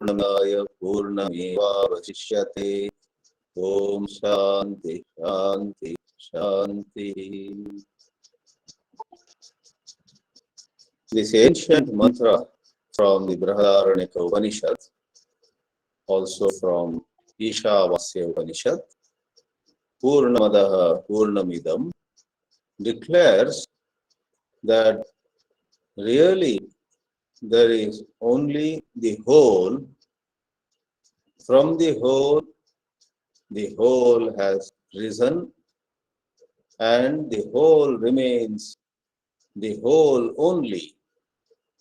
Purnamaya Purnameva Vasishyate. Om Shanti Shanti Shanti. This ancient mantra from the Brihadaranyaka Upanishad, also from Ishavasya Upanishad, Purnamadaha Purnamidam, declares that really there is only the whole. From the whole has risen, and the whole remains the whole only,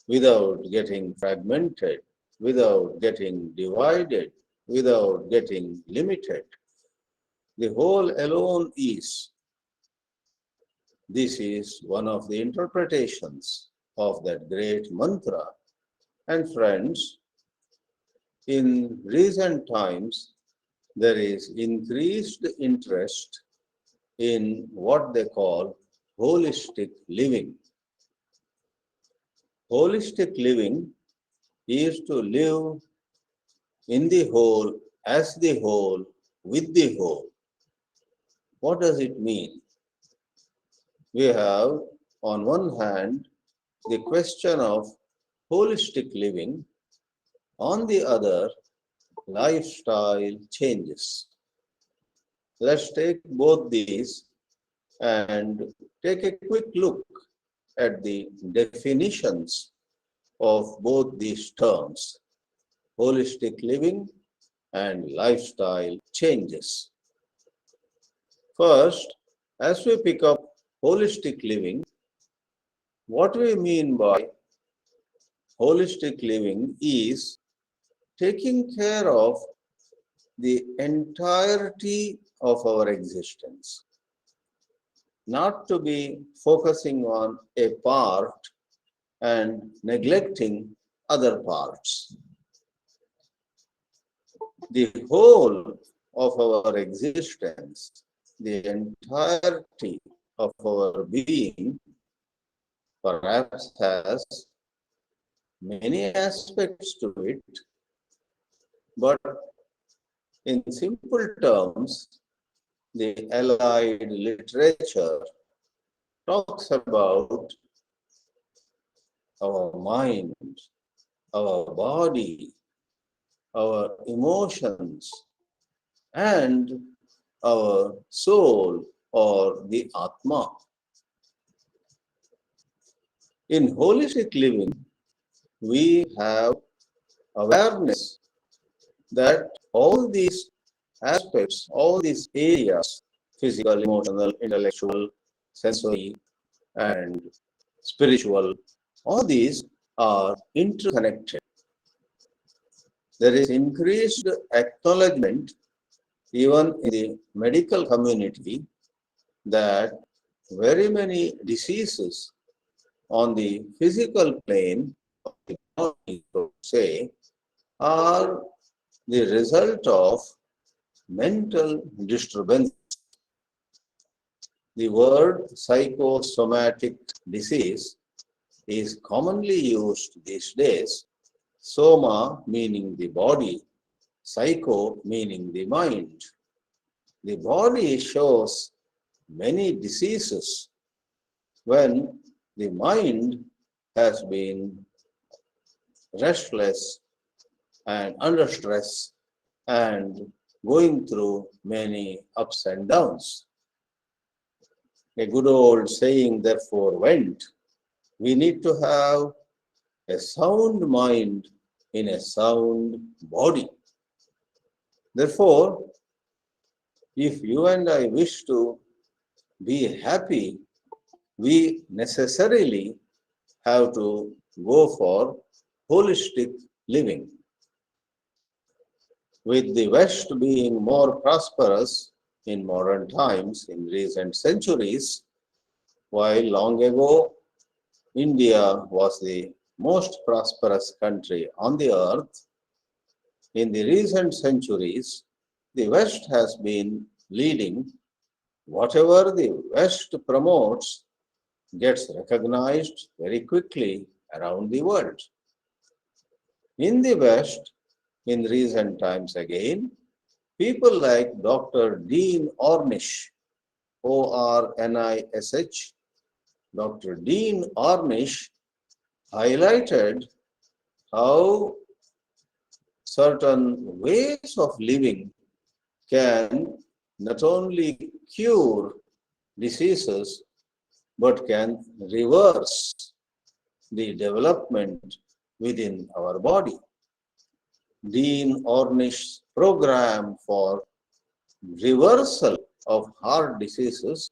without getting fragmented, without getting divided, without getting limited. The whole alone is. This is one of the interpretations of that great mantra. And friends, in recent times, there is increased interest in what they call holistic living. Holistic living is to live in the whole, as the whole, with the whole. What does it mean? We have, on one hand, the question of holistic living, on the other, lifestyle changes. Let's take both these and take a quick look at the definitions of both these terms, holistic living and lifestyle changes. First, as we pick up holistic living, what we mean by holistic living is taking care of the entirety of our existence, not to be focusing on a part and neglecting other parts. The whole of our existence, the entirety of our being, perhaps has many aspects to it, but in simple terms, the allied literature talks about our mind, our body, our emotions, and our soul, or the Atma. In holistic living, we have awareness that all these aspects, all these areas, physical, emotional, intellectual, sensory, and spiritual, all these are interconnected. There is increased acknowledgement, even in the medical community, that very many diseases on the physical plane of the body, so to say, are the result of mental disturbance. The word psychosomatic disease is commonly used these days. Soma meaning the body, psycho meaning the mind. The body shows many diseases when the mind has been restless and under stress and going through many ups and downs. A good old saying therefore went, we need to have a sound mind in a sound body. Therefore, if you and I wish to be happy, we necessarily have to go for holistic living. With the West being more prosperous in modern times, in recent centuries, while long ago India was the most prosperous country on the earth, in the recent centuries, the West has been leading. Whatever the West promotes gets recognized very quickly around the world. In the West, In recent times again, people like Dr. Dean Ornish, Ornish, Dr. Dean Ornish highlighted how certain ways of living can not only cure diseases but can reverse the development within our body. Dean Ornish's program for reversal of heart diseases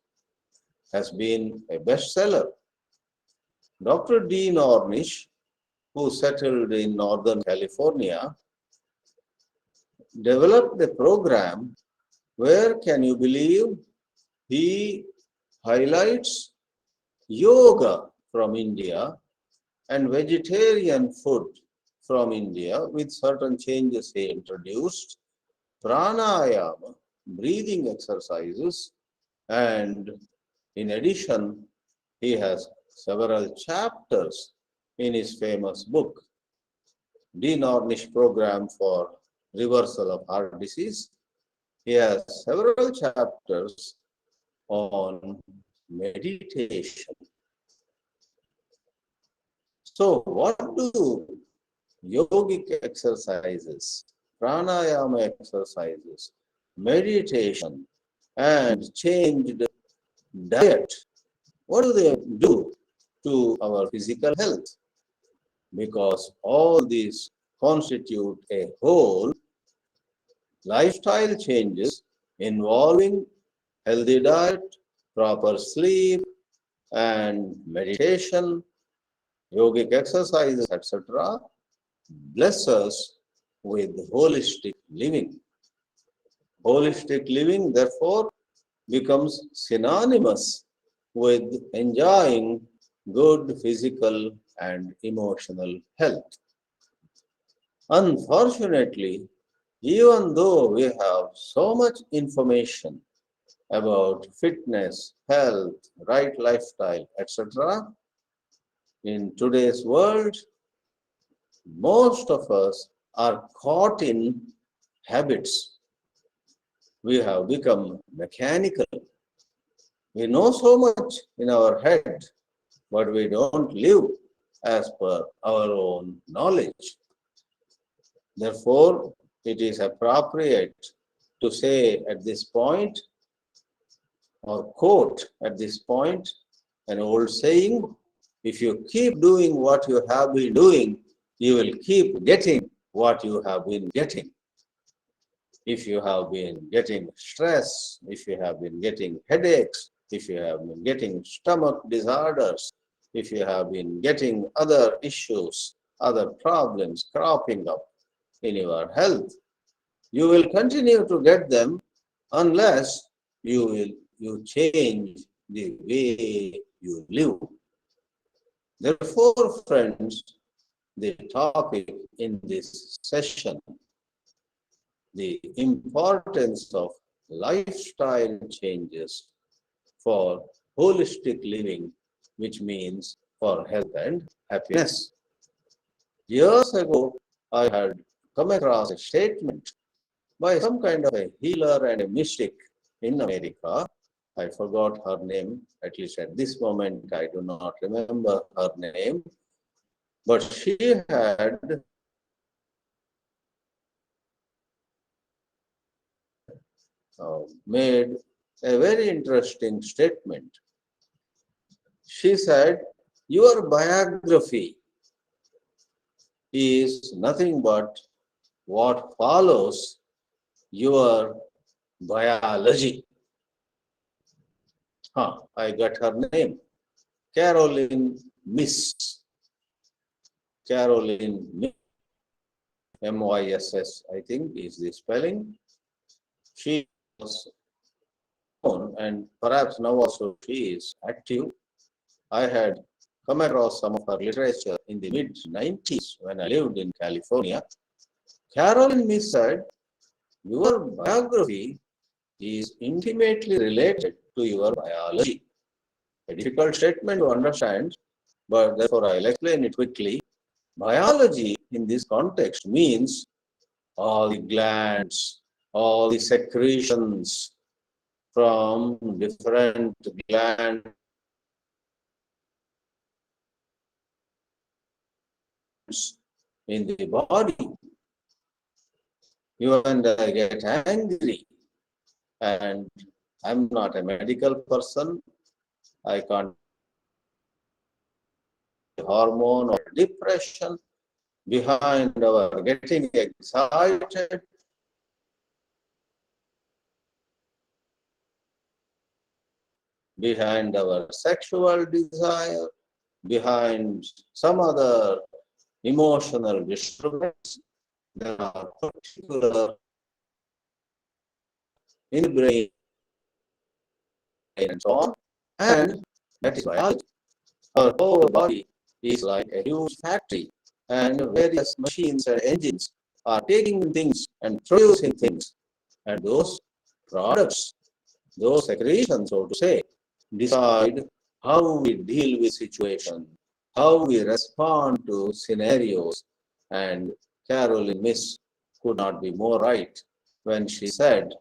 has been a bestseller. Dr. Dean Ornish, who settled in Northern California, developed a program where, can you believe, he highlights yoga from India and vegetarian food from India with certain changes he introduced, pranayama, breathing exercises, and in addition, he has several chapters in his famous book, Dean Ornish Program for Reversal of Heart Disease. He has several chapters on meditation. So, what do yogic exercises, pranayama exercises, meditation, and changed diet, what do they do to our physical health? Because all these constitute a whole. Lifestyle changes involving healthy diet, proper sleep, and meditation, yogic exercises, etc., bless us with holistic living. Holistic living, therefore, becomes synonymous with enjoying good physical and emotional health. Unfortunately, even though we have so much information about fitness, health, right lifestyle, etc., in today's world, most of us are caught in habits. We have become mechanical. We know so much in our head, but we don't live as per our own knowledge. Therefore, it is appropriate to say at this point, or quote at this point, an old saying, if you keep doing what you have been doing, you will keep getting what you have been getting. If you have been getting stress, if you have been getting headaches, if you have been getting stomach disorders, if you have been getting other issues, other problems cropping up in your health, you will continue to get them unless you change the way you live. Therefore, friends, the topic in this session, the importance of lifestyle changes for holistic living, which means for health and happiness. Years ago, I had come across a statement by some kind of a healer and a mystic in America. I forgot her name, at least at this moment, I do not remember her name. But she had made a very interesting statement. She said, your biography is nothing but what follows your biology. I got her name. Caroline Miss. Caroline Miss. MYSS, I think, is the spelling. She was known, and perhaps now also she is active. I had come across some of her literature in the mid-90s when I lived in California. Caroline Miss said, your biography is intimately related to your biology. A difficult statement to understand, but therefore I'll explain it quickly. Biology in this context means all the glands, all the secretions from different glands in the body. You and I get angry, and I'm not a medical person. I can't hormone or depression behind our getting excited, behind our sexual desire, behind some other emotional disturbance. There are particular in the brain and so on, and that is biology. Our whole body is like a huge factory, and various machines and engines are taking things and producing things, and those products, those secretions, so to say, decide how we deal with situation, how we respond to scenarios. And Caroline Miss could not be more right when she said,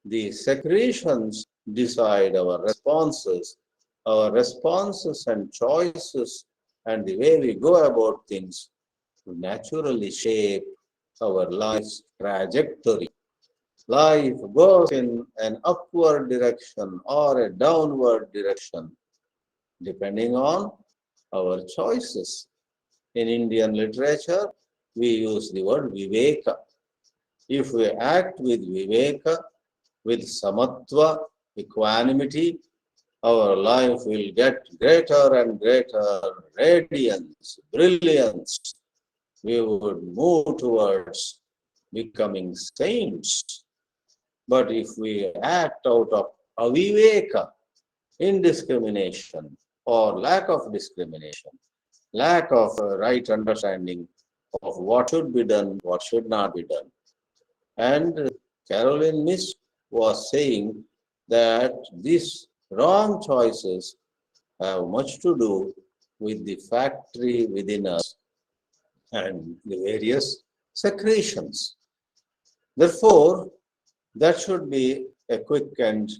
the secretions decide our responses and choices, and the way we go about things naturally shape our life's trajectory. Life goes in an upward direction or a downward direction, depending on our choices. In Indian literature, we use the word viveka. If we act with viveka, with samatva, equanimity, our life will get greater and greater radiance, brilliance. We would move towards becoming saints. But if we act out of aviveka, indiscrimination, or lack of discrimination, lack of right understanding of what should be done, what should not be done. And Caroline Miss was saying that these wrong choices have much to do with the factory within us and the various secretions. Therefore, that should be a quick and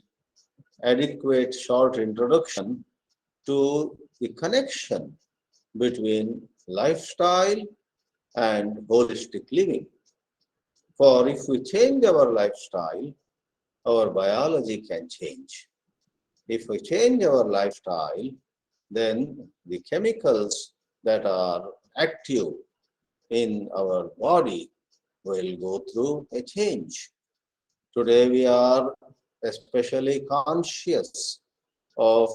adequate short introduction to the connection between lifestyle and holistic living. For if we change our lifestyle, our biology can change. If we change our lifestyle, then the chemicals that are active in our body will go through a change. Today we are especially conscious of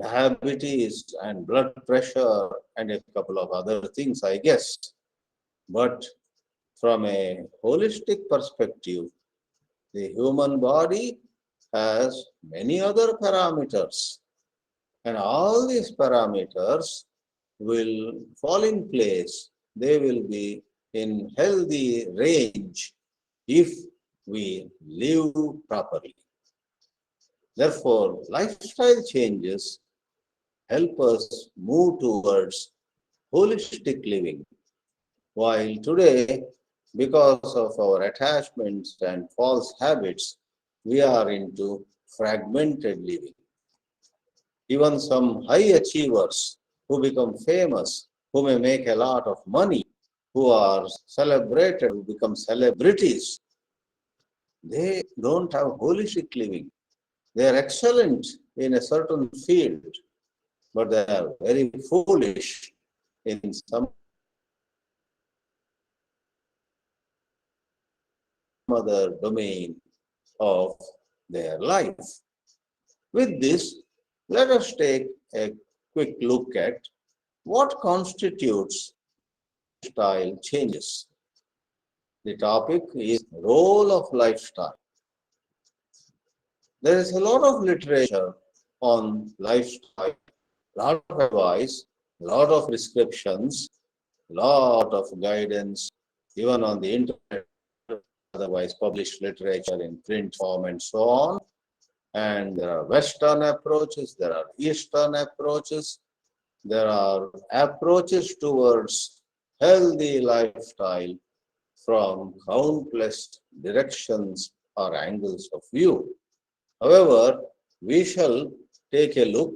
diabetes and blood pressure and a couple of other things, I guess. But from a holistic perspective, the human body has many other parameters, and all these parameters will fall in place. They will be in healthy range if we live properly. Therefore, lifestyle changes help us move towards holistic living. While today, because of our attachments and false habits, we are into fragmented living. Even some high achievers who become famous, who may make a lot of money, who are celebrated, who become celebrities, they don't have holistic living. They are excellent in a certain field, but they are very foolish in some other domain of their life. With this, let us take a quick look at what constitutes lifestyle changes. The topic is role of lifestyle. There is a lot of literature on lifestyle, a lot of advice, a lot of prescriptions, a lot of guidance, even on the internet, otherwise published literature in print form and so on. And there are Western approaches, there are Eastern approaches, there are approaches towards healthy lifestyle from countless directions or angles of view. However, we shall take a look.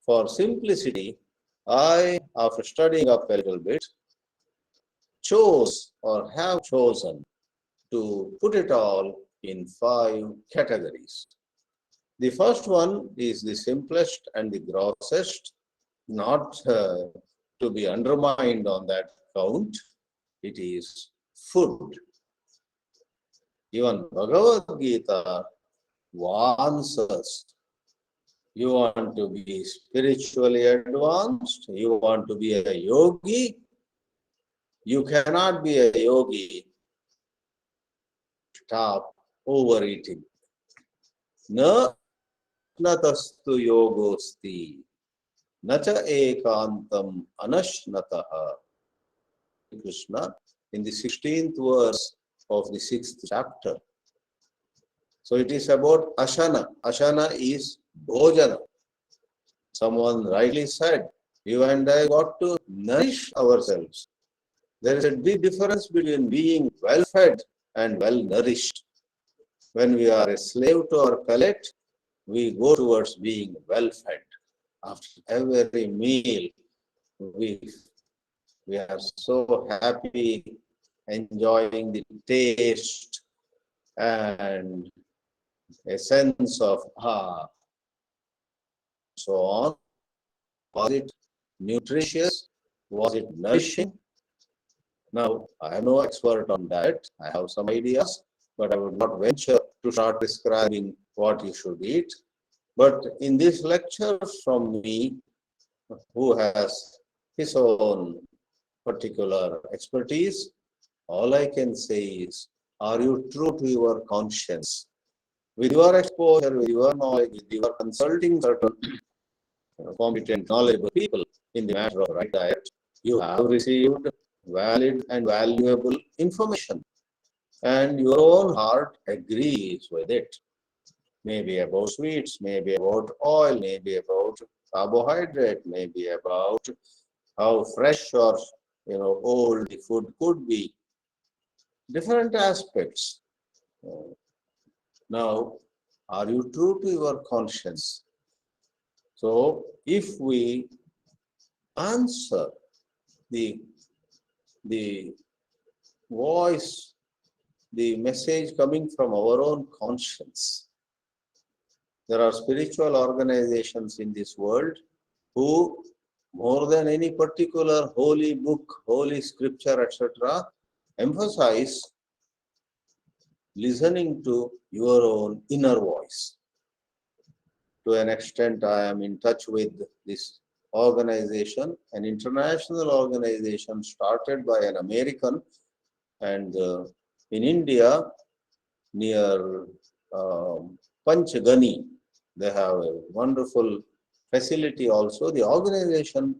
For simplicity, I, after studying up a little bit, chose or have chosen to put it all in 5 categories. The first one is the simplest and the grossest, not to be undermined on that count. It is food. Even Bhagavad Gita warns us. You want to be spiritually advanced, you want to be a yogi, you cannot be a yogi. Stop overeating. Na natastu yogosti, nacha ekantam anashnataha. Krishna in the 16th verse of the 6th chapter. So it is about ashana. Ashana is bhojana. Someone rightly said, you and I got to nourish ourselves. There is a big difference between being well fed and well nourished. When we are a slave to our palate, we go towards being well fed. After every meal, we are so happy, enjoying the taste and a sense of so on. Was it nutritious? Was it nourishing? Now, I am no expert on that. I have some ideas, but I would not venture to start describing what you should eat. But in this lecture from me, who has his own particular expertise, all I can say is, are you true to your conscience? With your exposure, with your knowledge, with your consulting certain competent, knowledgeable people in the matter of right diet, you have received valid and valuable information. And your own heart agrees with it. Maybe about sweets, maybe about oil, maybe about carbohydrate, maybe about how fresh or old the food could be. Different aspects. Now, are you true to your conscience? So, if we answer the voice, the message coming from our own conscience, there are spiritual organizations in this world who, more than any particular holy book, holy scripture, etc., emphasize listening to your own inner voice. To an extent, I am in touch with this organization, an international organization started by an American, and in India, near Panchgani, they have a wonderful facility also. The organization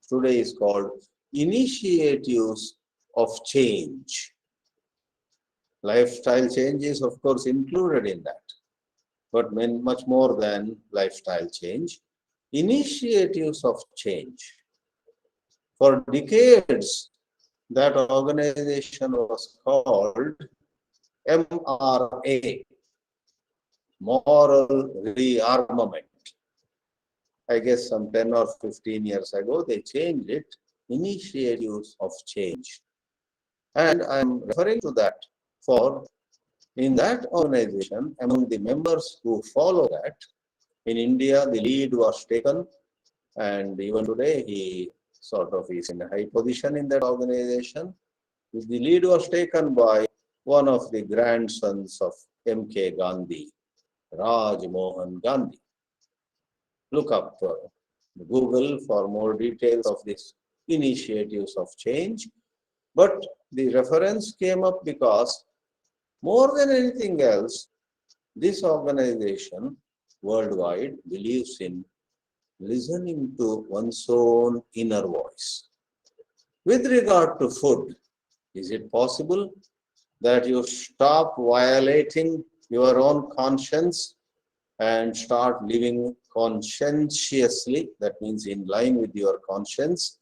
today is called Initiatives of Change. Lifestyle change is, of course, included in that, but much more than lifestyle change. Initiatives of change. For decades, that organization was called MRA, Moral Rearmament. I guess some 10 or 15 years ago, they changed it, Initiatives of Change. And I'm referring to that for in that organization, among the members who follow that, in India, the lead was taken, and even today, he sort of is in a high position in that organization. The lead was taken by one of the grandsons of M.K. Gandhi, Raj Mohan Gandhi. Look up Google for more details of this Initiatives of Change. But the reference came up because more than anything else, this organization worldwide believes in listening to one's own inner voice. With regard to food, is it possible that you stop violating your own conscience and start living conscientiously? That means in line with your conscience.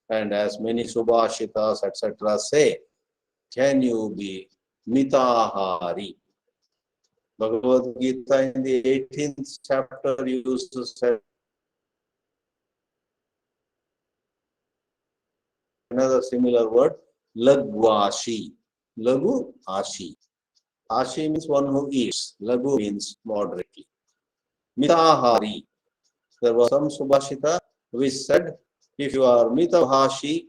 And as many Subhashitas, etc. say, Can you be mitahari? Bhagavad Gita in the 18th chapter uses another similar word, lagvashi. Lagu ashi. Ashi means one who eats. Lagu means moderately. Mitahari. There was some Subhashita which said, if you are mitavashi,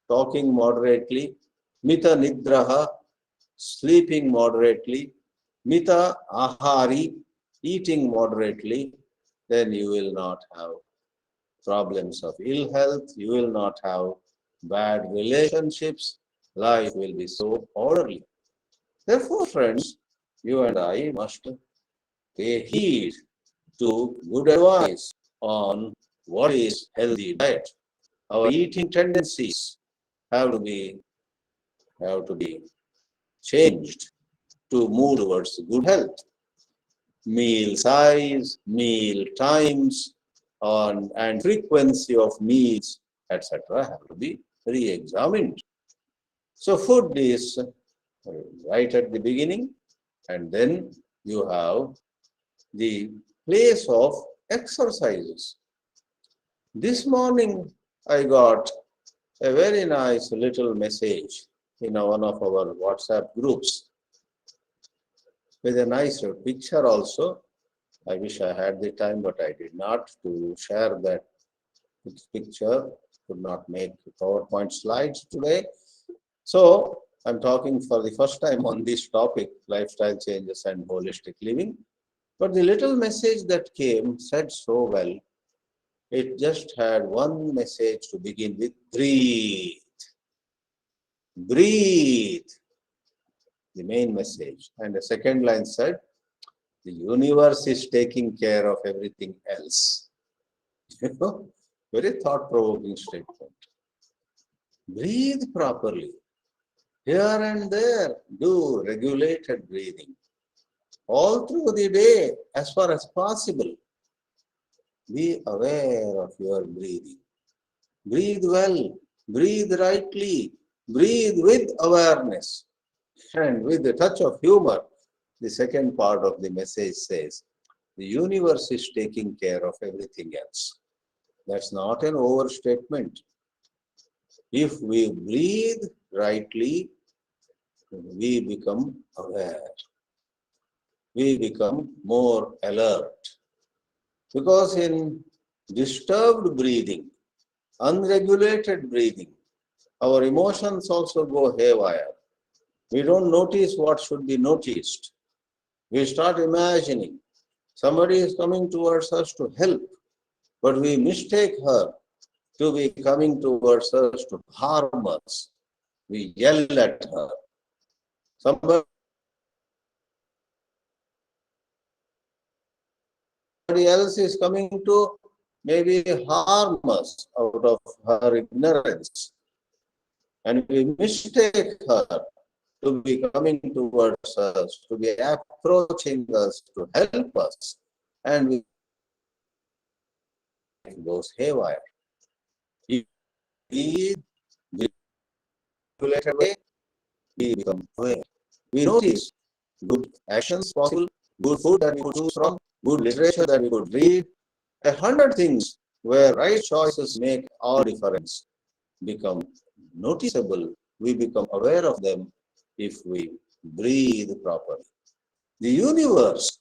talking moderately, mita nidraha, sleeping moderately, mita ahari, eating moderately, then you will not have problems of ill health, you will not have bad relationships, life will be so orderly. Therefore, friends, you and I must pay heed to good advice on what is healthy diet. Our eating tendencies have to be changed to move towards good health. Meal size, meal times, and frequency of meals, etc., have to be re-examined. So food is right at the beginning, and then you have the place of exercises. This morning I got a very nice little message in one of our WhatsApp groups with a nice picture also. I wish I had the time, but I did not to share that picture. Could not make PowerPoint slides today. So I'm talking for the first time on this topic, lifestyle changes and holistic living. But the little message that came said so well. It just had one message to begin with: breathe. Breathe. The main message. And the second line said, the universe is taking care of everything else. You know, very thought-provoking statement. Breathe properly. Here and there, do regulated breathing. All through the day, as far as possible, be aware of your breathing. Breathe well, breathe rightly, breathe with awareness. And with a touch of humor, the second part of the message says, the universe is taking care of everything else. That's not an overstatement. If we breathe rightly, we become aware. We become more alert. Because in disturbed breathing, unregulated breathing, our emotions also go haywire. We don't notice what should be noticed. We start imagining somebody is coming towards us to help, but we mistake her to be coming towards us to harm us. We yell at her. Somebody else is coming to maybe harm us out of her ignorance. And we mistake her to be coming towards us, to be approaching us, to help us. And we goes haywire. If we regulate away, we become aware. We notice good actions possible, good food that we could choose from, good literature that we could read, 100 things where right choices make all difference become noticeable. We become aware of them if we breathe properly. The universe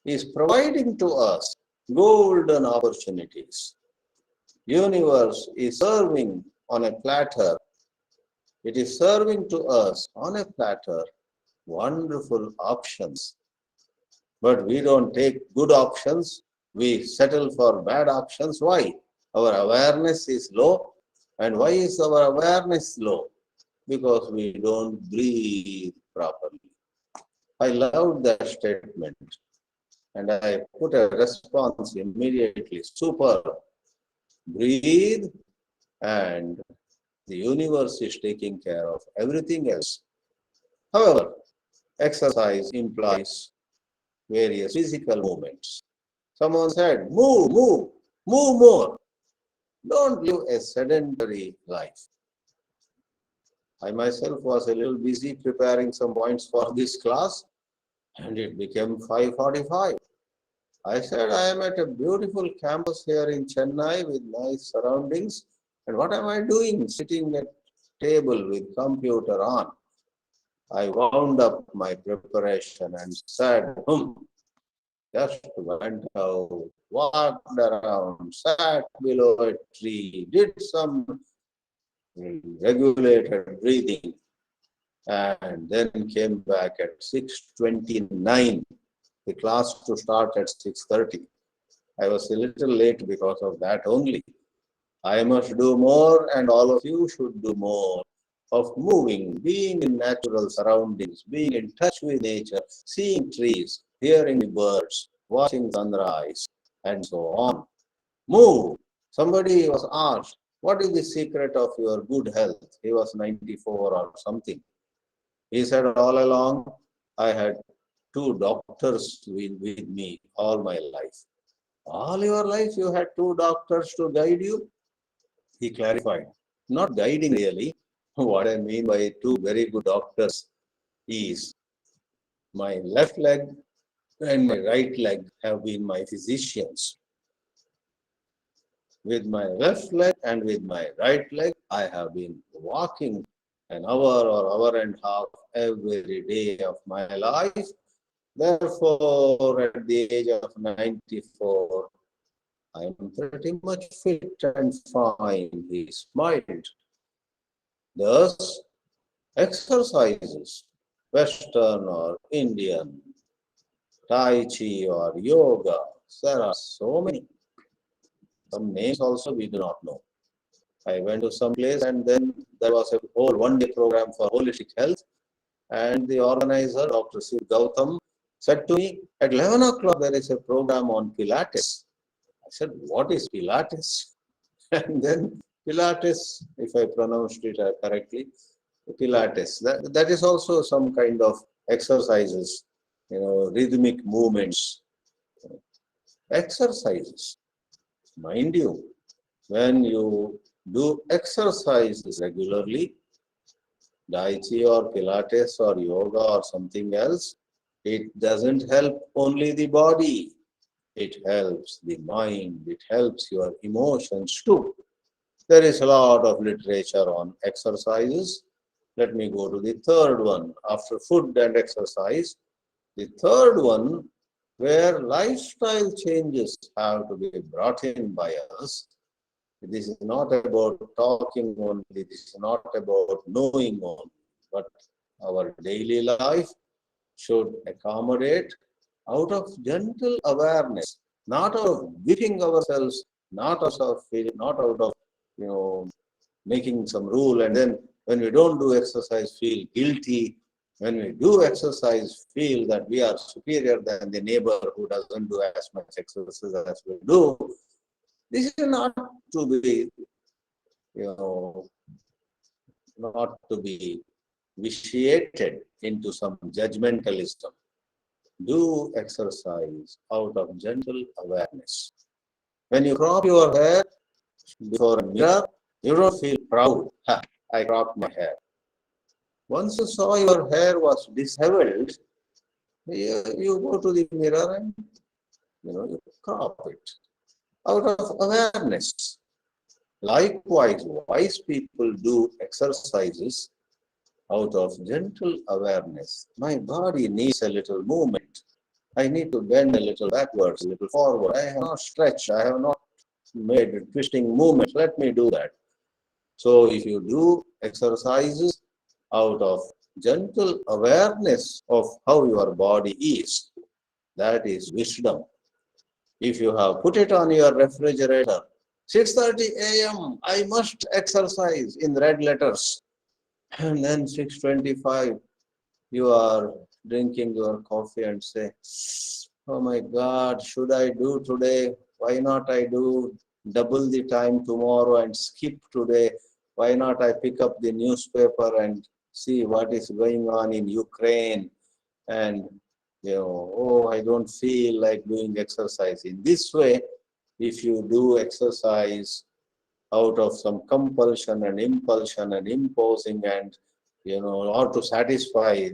is providing to us golden opportunities. Universe is serving on a platter. It is serving to us on a platter wonderful options. But we don't take good options. We settle for bad options. Why? Our awareness is low. And why is our awareness low? Because we don't breathe properly. I love that statement. And I put a response immediately. Super. Breathe, and the universe is taking care of everything else. However, exercise implies various physical movements. Someone said, move, move, move more. Don't live a sedentary life. I myself was a little busy preparing some points for this class, and it became 5:45. I said, I am at a beautiful campus here in Chennai with nice surroundings. And what am I doing? Sitting at table with computer on. I wound up my preparation and sat, just went out, walked around, sat below a tree, did some regulated breathing, and then came back at 6:29. The class to start at 6:30. I was a little late because of that only. I must do more, and all of you should do more of moving, being in natural surroundings, being in touch with nature, seeing trees, hearing the birds, watching sunrise, and so on. Move. Somebody was asked, what is the secret of your good health? He was 94 or something. He said, all along, I had two doctors with me all my life. All your life you had two doctors to guide you? He clarified. Not guiding really. What I mean by two very good doctors is my left leg and my right leg have been my physicians. With my left leg and with my right leg, I have been walking an hour or hour and a half every day of my life. Therefore, at the age of 94, I am pretty much fit and fine. He smiled. Thus, exercises, Western or Indian, Tai Chi or Yoga, there are so many. Some names also we do not know. I went to some place and then there was a whole one-day program for holistic health, and the organizer, Dr. Siv Gautam, said to me, at 11 o'clock there is a program on Pilates. I said, what is Pilates? And then Pilates, if I pronounced it correctly, Pilates. That is also some kind of exercises, rhythmic movements. Exercises. Mind you, when you do exercises regularly, Tai Chi or Pilates or yoga or something else, it doesn't help only the body. It helps the mind. It helps your emotions too. There is a lot of literature on exercises. Let me go to the third one. After food and exercise, the third one, where lifestyle changes have to be brought in by us. This is not about talking only, this is not about knowing only, but our daily life should accommodate out of gentle awareness, not out of whipping ourselves, not out of making some rule, and then when we don't do exercise, feel guilty. When we do exercise, feel that we are superior than the neighbor who doesn't do as much exercise as we do. This is not to be, not to be vitiated into some judgmentalism. Do exercise out of gentle awareness. When you crop your hair before a mirror, you don't feel proud. Ha, I cropped my hair. Once you saw your hair was disheveled, you go to the mirror and you crop it out of awareness. Likewise, wise people do exercises out of gentle awareness. My body needs a little movement. I need to bend a little backwards, a little forward. I have not stretched. I have not made a twisting movement. Let me do that. So if you do exercises out of gentle awareness of how your body is, that is wisdom. If you have put it on your refrigerator, 6:30 a.m., I must exercise in red letters. And then 6:25, you are drinking your coffee and say, oh my God, should I do today? Why not I do double the time tomorrow and skip today? Why not I pick up the newspaper and see what is going on in Ukraine? And, oh, I don't feel like doing exercise. In this way, if you do exercise out of some compulsion and impulsion and imposing, and or to satisfy.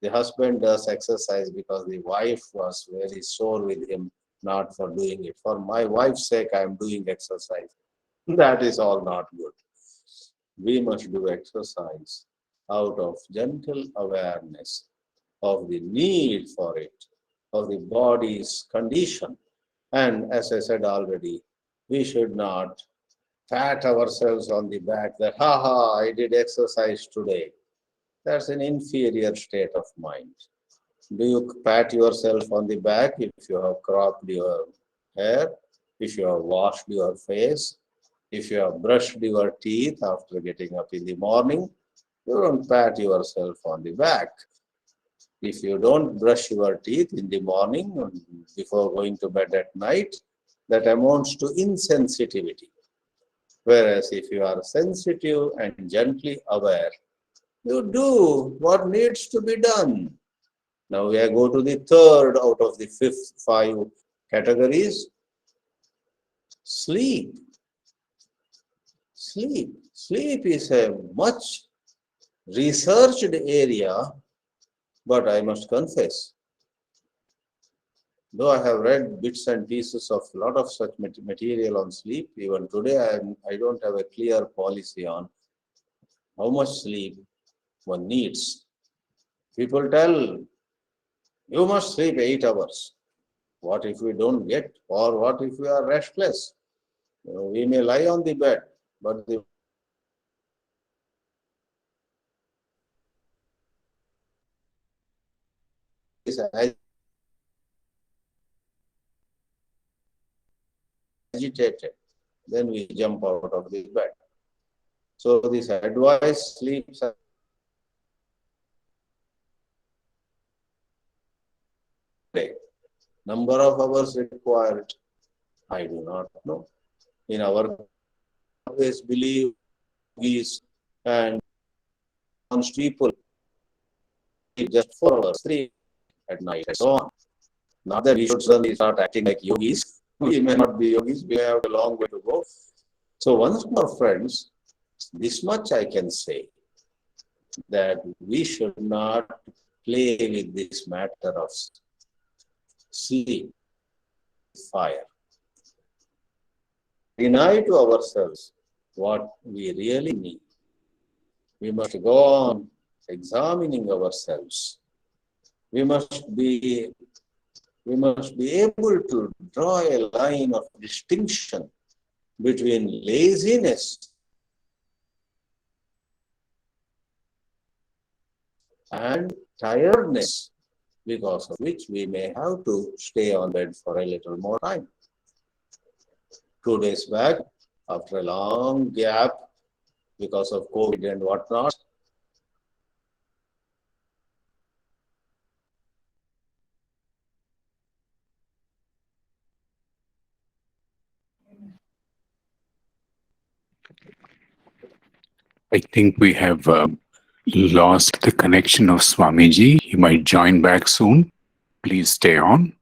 The husband does exercise because the wife was very sore with him not for doing it. For my wife's sake, I am doing exercise. That is all not good. We must do exercise out of gentle awareness of the need for it, of the body's condition. And as I said already, we should not pat ourselves on the back that, ha ha, I did exercise today. That's an inferior state of mind. Do you pat yourself on the back if you have cropped your hair, if you have washed your face, if you have brushed your teeth after getting up in the morning? You don't pat yourself on the back. If you don't brush your teeth in the morning before going to bed at night, that amounts to insensitivity. Whereas if you are sensitive and gently aware, you do what needs to be done. Now we go to the third out of the five categories. Sleep. Sleep. Sleep is a much researched area, but I must confess, though I have read bits and pieces of a lot of such material on sleep, even today I don't have a clear policy on how much sleep one needs. People tell, you must sleep 8 hours. What if we don't get, or what if we are restless? We may lie on the bed, but the is agitated, then we jump out of the bed. So this advice, sleep day, number of hours required, I do not know. In our always believe is and people just 4 hours, 3 at night and so on. Not that we should suddenly start acting like yogis. We may not be yogis, we have a long way to go. So once more, friends, this much I can say, that we should not play with this matter of sleep, fire. Deny to ourselves what we really need. We must go on examining ourselves. We must be able to draw a line of distinction between laziness and tiredness, because of which we may have to stay on bed for a little more time. 2 days back, after a long gap because of COVID and whatnot, I think we have lost the connection of Swamiji. He might join back soon. Please stay on.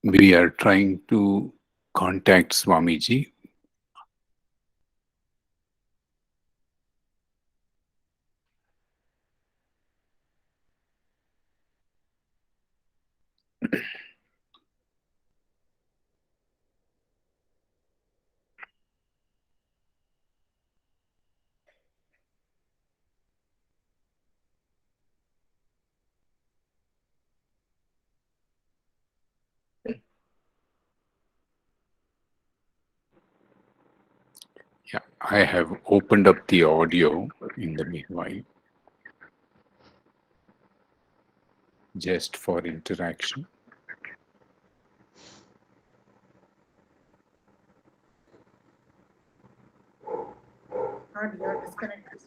We are trying to contact Swamiji. Yeah, I have opened up the audio in the meanwhile, just for interaction. You're disconnected.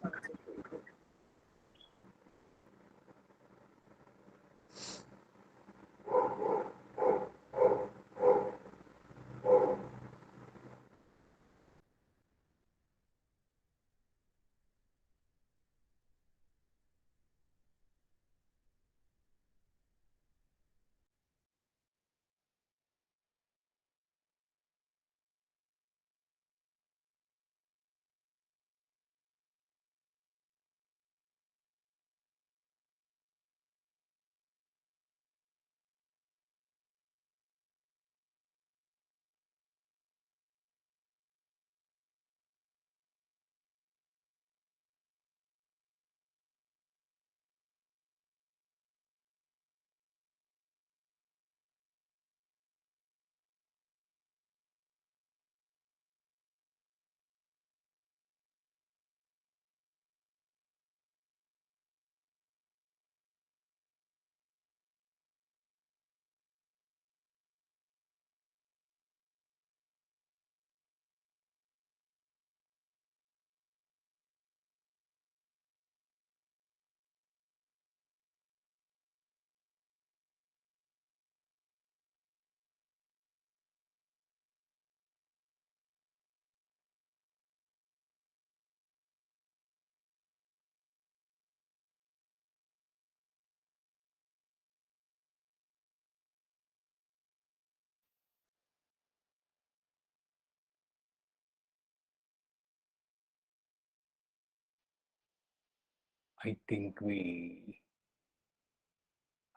I think we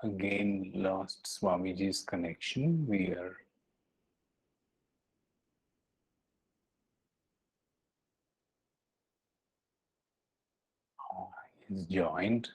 again lost Swamiji's connection. We are he's joined.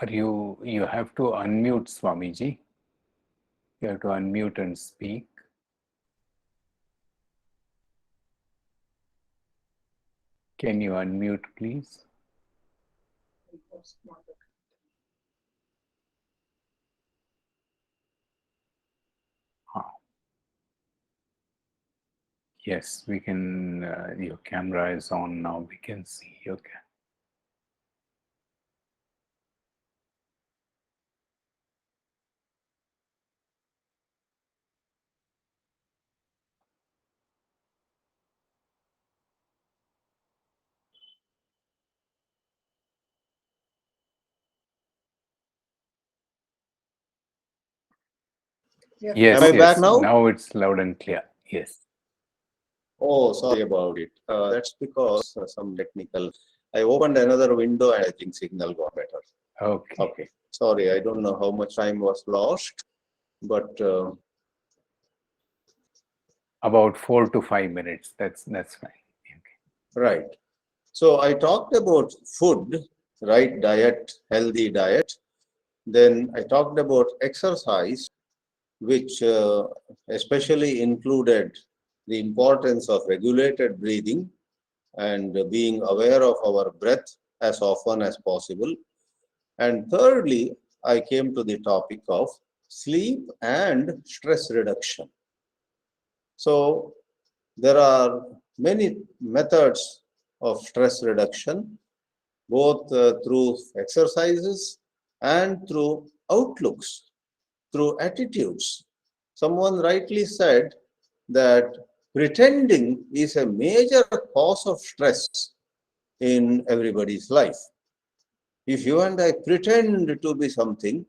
You have to unmute Swamiji. You have to unmute and speak. Can you unmute, please? Yes, we can. Your camera is on now. We can see your camera. Yes, Am I back yes. now? Now it's loud and clear. Yes. Oh, sorry about it. That's because some technical. I opened another window and I think signal got better. Okay. Okay. Sorry, I don't know how much time was lost, but About 4 to 5 minutes. That's fine. Okay. right. So I talked about food, right diet, healthy diet. Then I talked about exercise, which especially included the importance of regulated breathing and being aware of our breath as often as possible. And thirdly, I came to the topic of sleep and stress reduction. So there are many methods of stress reduction, both through exercises and through outlooks, through attitudes. Someone rightly said that pretending is a major cause of stress in everybody's life. If you and I pretend to be something,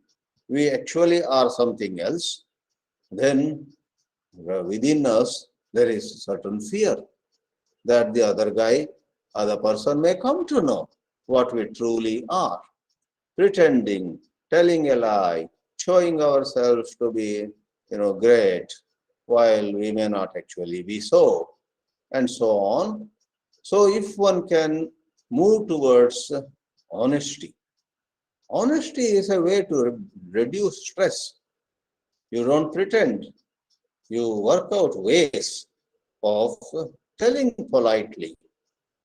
we actually are something else, then within us there is certain fear that the other person may come to know what we truly are. Pretending, telling a lie, showing ourselves to be, great, while we may not actually be so, and so on. So if one can move towards honesty, honesty is a way to reduce stress. You don't pretend. You work out ways of telling politely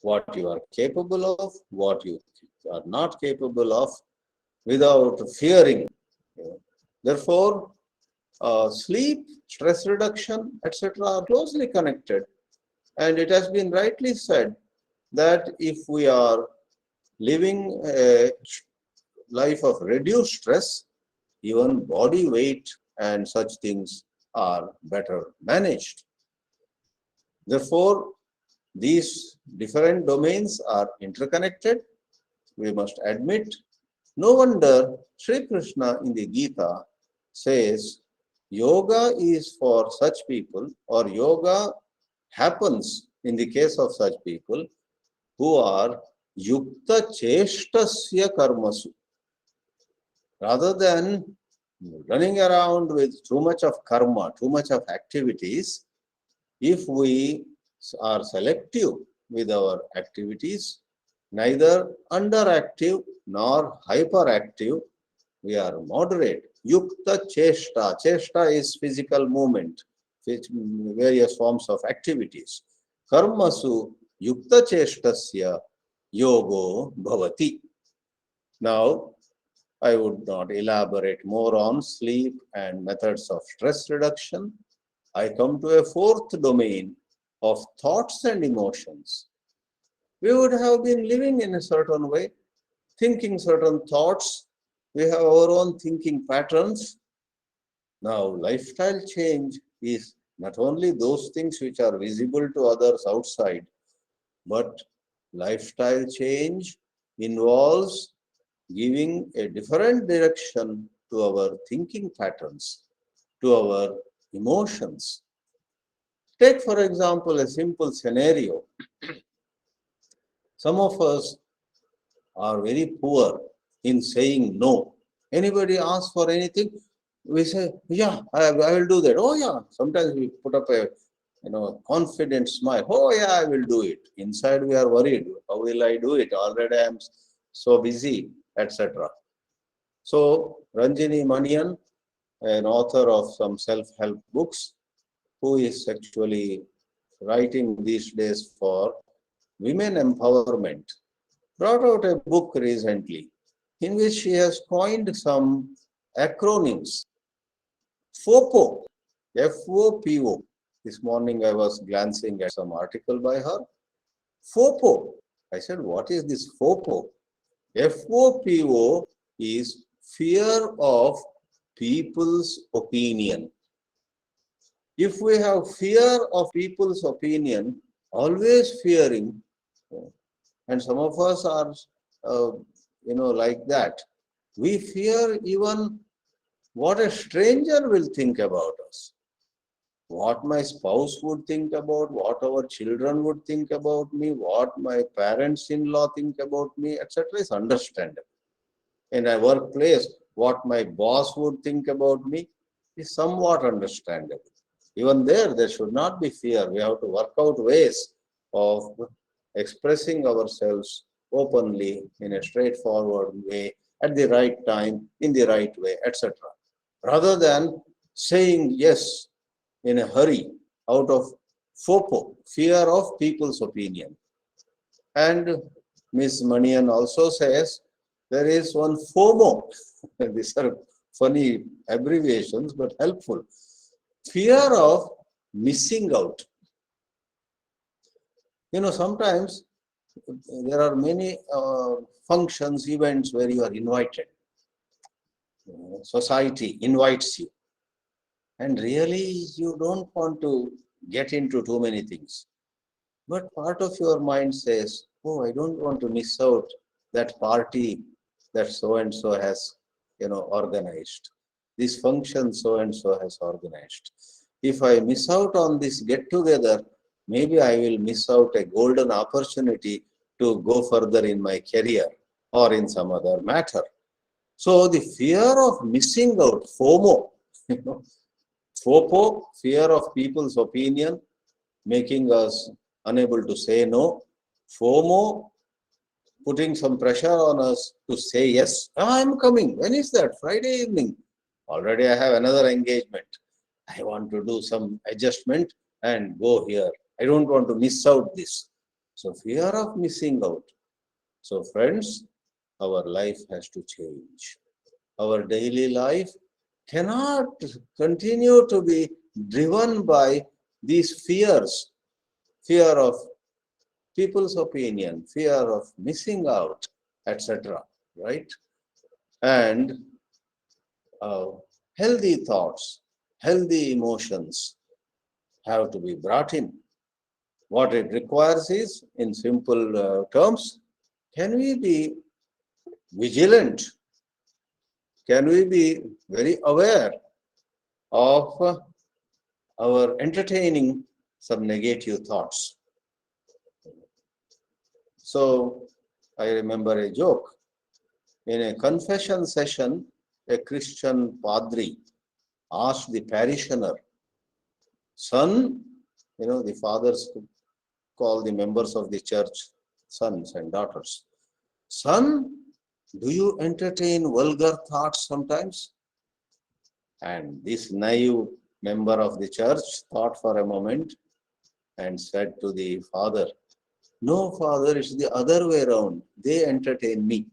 what you are capable of, what you are not capable of, without fearing. Therefore, sleep, stress reduction, etc., are closely connected. And it has been rightly said that if we are living a life of reduced stress, even body weight and such things are better managed. Therefore, these different domains are interconnected, we must admit. No wonder Sri Krishna in the Gita says yoga is for such people, or yoga happens in the case of such people who are yukta cheshtasya karmasu. Rather than running around with too much of karma, too much of activities, if we are selective with our activities, neither underactive nor hyperactive, we are moderate. Yukta cheshta. Cheshta is physical movement, various forms of activities. Karmasu yukta cheshtasya yogo bhavati. Now, I would not elaborate more on sleep and methods of stress reduction. I come to a fourth domain of thoughts and emotions. We would have been living in a certain way, thinking certain thoughts. We have our own thinking patterns. Now, lifestyle change is not only those things which are visible to others outside, but Lifestyle change involves giving a different direction to our thinking patterns, to our emotions. Take, for example, a simple scenario. Some of us are very poor in saying no. Anybody asks for anything, we say, yeah, I will do that. Oh yeah. Sometimes we put up a confident smile. Oh yeah, I will do it. Inside we are worried. How will I do it? Already I am so busy, etc. So Ranjini Manian, an author of some self-help books, who is actually writing these days for women empowerment, brought out a book recently in which she has coined some acronyms. FOPO, FOPO. This morning I was glancing at some article by her. FOPO. I said, what is this FOPO? FOPO is fear of people's opinion. If we have fear of people's opinion, always fearing, and some of us are, like that, we fear even what a stranger will think about us, what my spouse would think about, what our children would think about me, what my parents-in-law think about me, etc. is understandable. In a workplace, what my boss would think about me is somewhat understandable. Even there should not be fear. We have to work out ways of expressing ourselves openly in a straightforward way, at the right time, in the right way, etc. Rather than saying yes in a hurry out of FOPO, fear of people's opinion. And Ms. Manian also says there is one FOMO. These are funny abbreviations, but helpful. Fear of missing out. Sometimes there are many functions, events where you are invited. Society invites you. And really, you don't want to get into too many things. But part of your mind says, oh, I don't want to miss out that party that so-and-so has, organized. This function so-and-so has organized. If I miss out on this get-together, maybe I will miss out a golden opportunity to go further in my career or in some other matter. So the fear of missing out, FOMO, FOPO, fear of people's opinion, making us unable to say no. FOMO, putting some pressure on us to say yes. I'm coming. When is that? Friday evening. Already I have another engagement. I want to do some adjustment and go here. I don't want to miss out this. So fear of missing out. So friends, our life has to change. Our daily life cannot continue to be driven by these fears, fear of people's opinion, fear of missing out, etc. Right? And healthy thoughts, healthy emotions have to be brought in. What it requires is, in simple terms, can we be vigilant? Can we be very aware of our entertaining some negative thoughts? So I remember a joke. In a confession session, a Christian padri asked the parishioner, son, the fathers call the members of the church sons and daughters. Son, do you entertain vulgar thoughts sometimes? And this naive member of the church thought for a moment and said to the father, no, father, it's the other way around. They entertain me.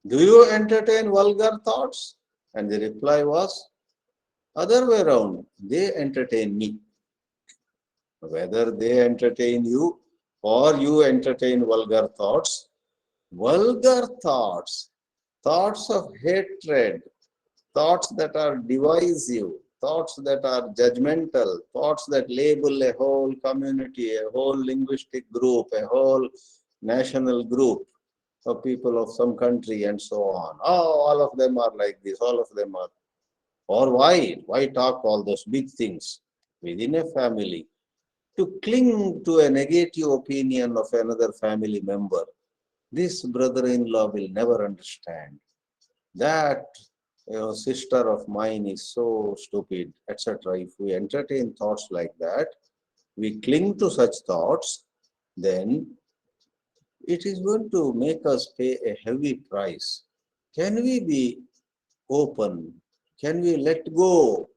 Do you entertain vulgar thoughts? And the reply was, other way around. They entertain me. Whether they entertain you or you entertain vulgar thoughts, thoughts of hatred, thoughts that are divisive, thoughts that are judgmental, thoughts that label a whole community, a whole linguistic group, a whole national group of people of some country and so on. Oh, all of them are like this, all of them are. Or why? Why talk all those big things within a family? To cling to a negative opinion of another family member, this brother-in-law will never understand. That sister of mine is so stupid, etc. If we entertain thoughts like that, we cling to such thoughts, then it is going to make us pay a heavy price. Can we be open? Can we let go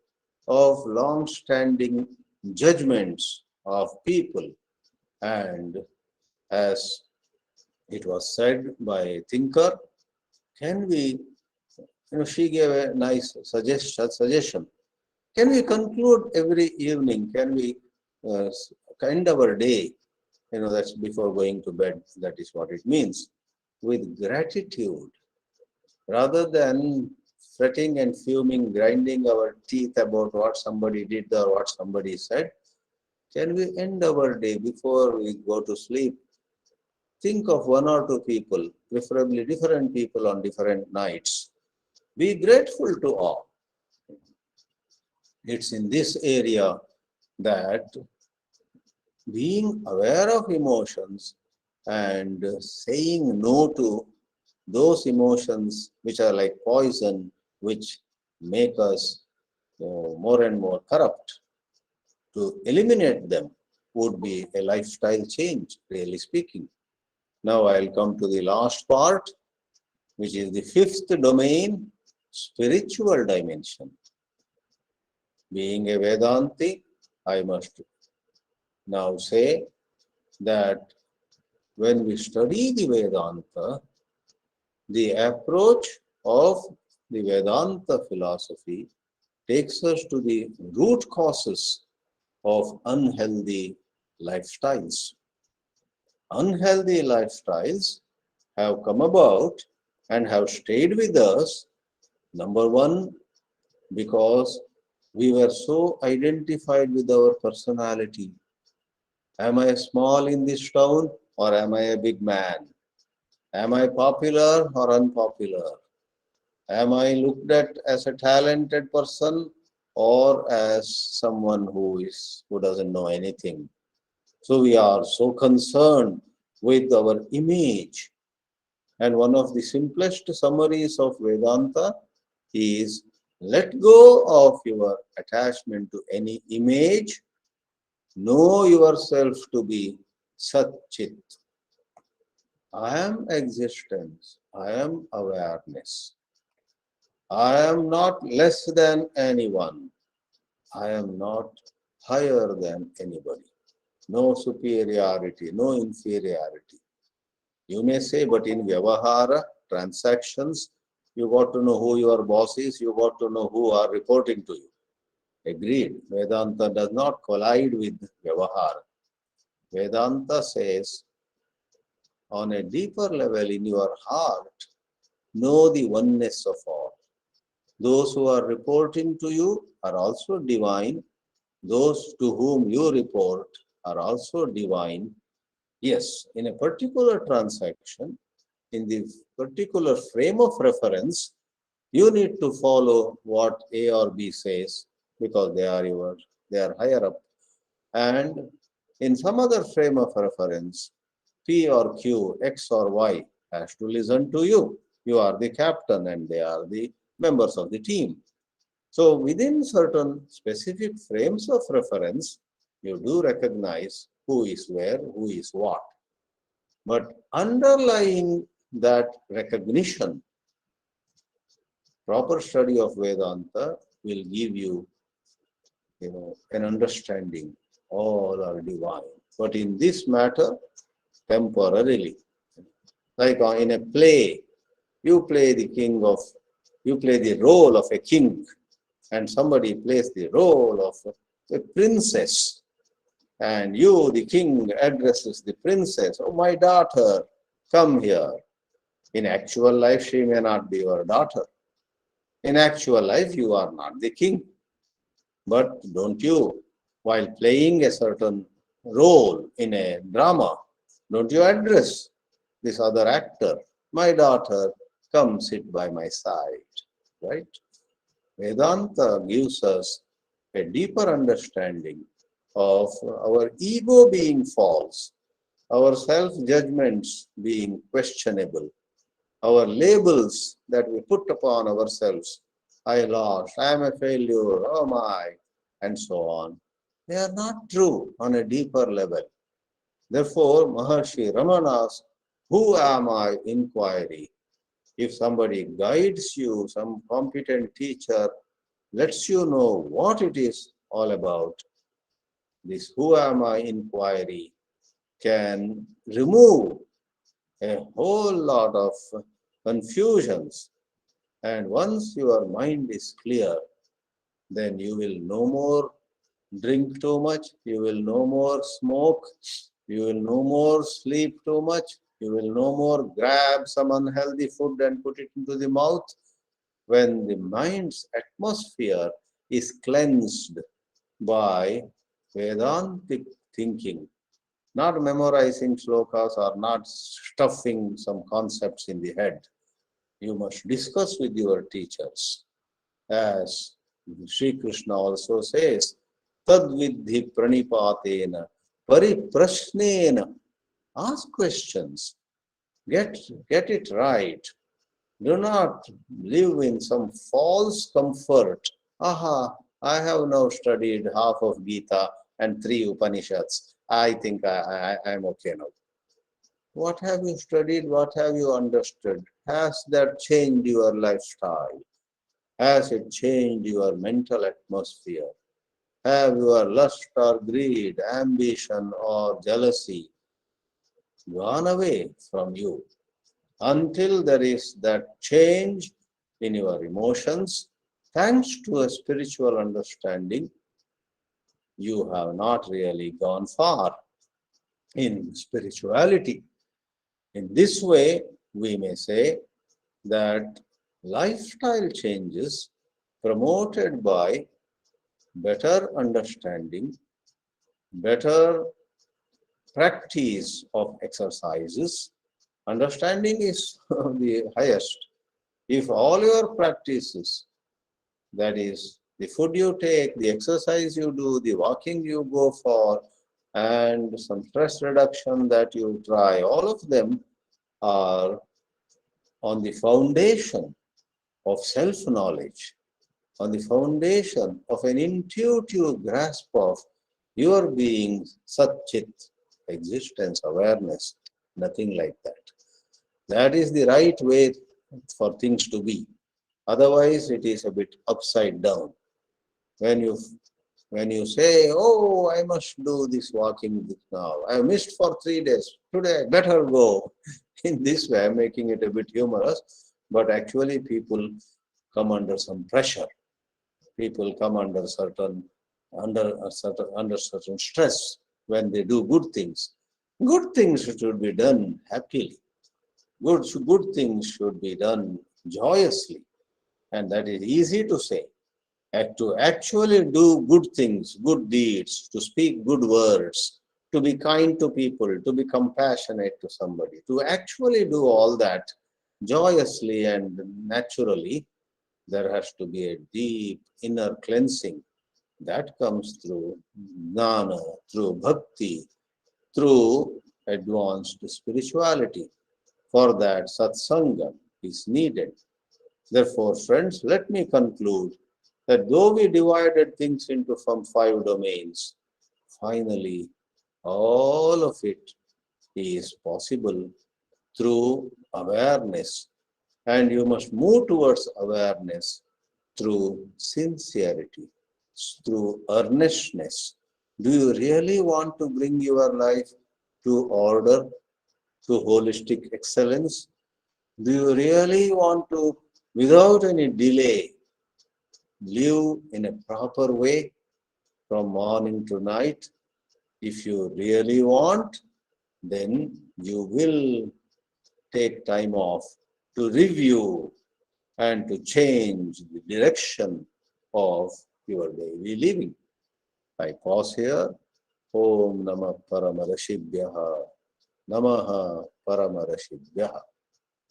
of long-standing judgments of people? And as it was said by a thinker, can we, she gave a nice suggestion. Can we conclude every evening? Can we end our day? That's before going to bed. That is what it means. With gratitude, rather than fretting and fuming, grinding our teeth about what somebody did or what somebody said. Can we end our day before we go to sleep? Think of one or two people, preferably different people on different nights. Be grateful to all. It's in this area that being aware of emotions and saying no to those emotions which are like poison, which make us more and more corrupt, to eliminate them would be a lifestyle change, really speaking. Now I'll come to the last part, which is the fifth domain, spiritual dimension. Being a Vedanti, I must now say that when we study the Vedanta, the approach of the Vedanta philosophy takes us to the root causes of unhealthy lifestyles. Unhealthy lifestyles have come about and have stayed with us, number one, because we were so identified with our personality. Am I small in this town or am I a big man? Am I popular or unpopular? Am I looked at as a talented person or as someone who doesn't know anything? So we are so concerned with our image. And one of the simplest summaries of Vedanta is let go of your attachment to any image. Know yourself to be Sat-Chit. I am existence. I am awareness. I am not less than anyone. I am not higher than anybody. No superiority, no inferiority. You may say, but in Vyavahara, transactions, you got to know who your boss is, you got to know who are reporting to you. Agreed. Vedanta does not collide with Vyavahara. Vedanta says, on a deeper level in your heart, know the oneness of all. Those who are reporting to you are also divine. Those to whom you report are also divine. Yes, in a particular transaction, in the particular frame of reference, you need to follow what A or B says because they are higher up. And in some other frame of reference, P or Q, X or Y has to listen to you. You are the captain and they are the members of the team. So within certain specific frames of reference, you do recognize who is where, who is what. But underlying that recognition, proper study of Vedanta will give you, an understanding. All are divine. But in this matter, temporarily, like in a play, you play the role of a king, and somebody plays the role of a princess. And you, the king, addresses the princess, oh, my daughter, come here. In actual life, she may not be your daughter. In actual life, you are not the king. But don't you, while playing a certain role in a drama, don't you address this other actor? My daughter, come sit by my side, right? Vedanta gives us a deeper understanding of our ego being false, our self-judgments being questionable, our labels that we put upon ourselves, I lost, I am a failure, oh my, and so on. They are not true on a deeper level. Therefore, Maharshi Ramana's Who Am I inquiry, if somebody guides you, some competent teacher lets you know what it is all about, this Who Am I inquiry can remove a whole lot of confusions. And once your mind is clear, then you will no more drink too much, you will no more smoke, you will no more sleep too much, you will no more grab some unhealthy food and put it into the mouth. When the mind's atmosphere is cleansed by Vedantic thinking, not memorizing slokas or not stuffing some concepts in the head. You must discuss with your teachers. As Sri Krishna also says, Tadvidhi pranipatena pariprasnena. Ask questions. Get it right. Do not live in some false comfort. Aha, I have now studied half of Gita and 3 Upanishads. I think I am okay now. What have you studied? What have you understood? Has that changed your lifestyle? Has it changed your mental atmosphere? Have your lust or greed, ambition or jealousy gone away from you? Until there is that change in your emotions, thanks to a spiritual understanding, you have not really gone far in spirituality. In this way, we may say that lifestyle changes promoted by better understanding, better practice of exercises. Understanding is the highest. If all your practices, that is, the food you take, the exercise you do, the walking you go for, and some stress reduction that you try, all of them are on the foundation of self-knowledge, on the foundation of an intuitive grasp of your being, Satchit, existence, awareness, nothing like that. That is the right way for things to be. Otherwise, it is a bit upside down. When you say, oh, I must do this walking now. I missed for 3 days. Today, I better go. In this way, I'm making it a bit humorous, but actually people come under some pressure. People come under certain stress when they do good things. Good things should be done happily. Good things should be done joyously, and that is easy to say. To actually do good things, good deeds, to speak good words, to be kind to people, to be compassionate to somebody, to actually do all that joyously and naturally, there has to be a deep inner cleansing that comes through jnana, through bhakti, through advanced spirituality. For that, satsanga is needed. Therefore, friends, let me conclude that though we divided things into from 5 domains, finally, all of it is possible through awareness. And you must move towards awareness through sincerity, through earnestness. Do you really want to bring your life to order, to holistic excellence? Do you really want to, without any delay, live in a proper way from morning to night? If you really want, then you will take time off to review and to change the direction of your daily living. I pause here. Om Namah Paramarashibhyaha. Namaha Paramarashibhyaha.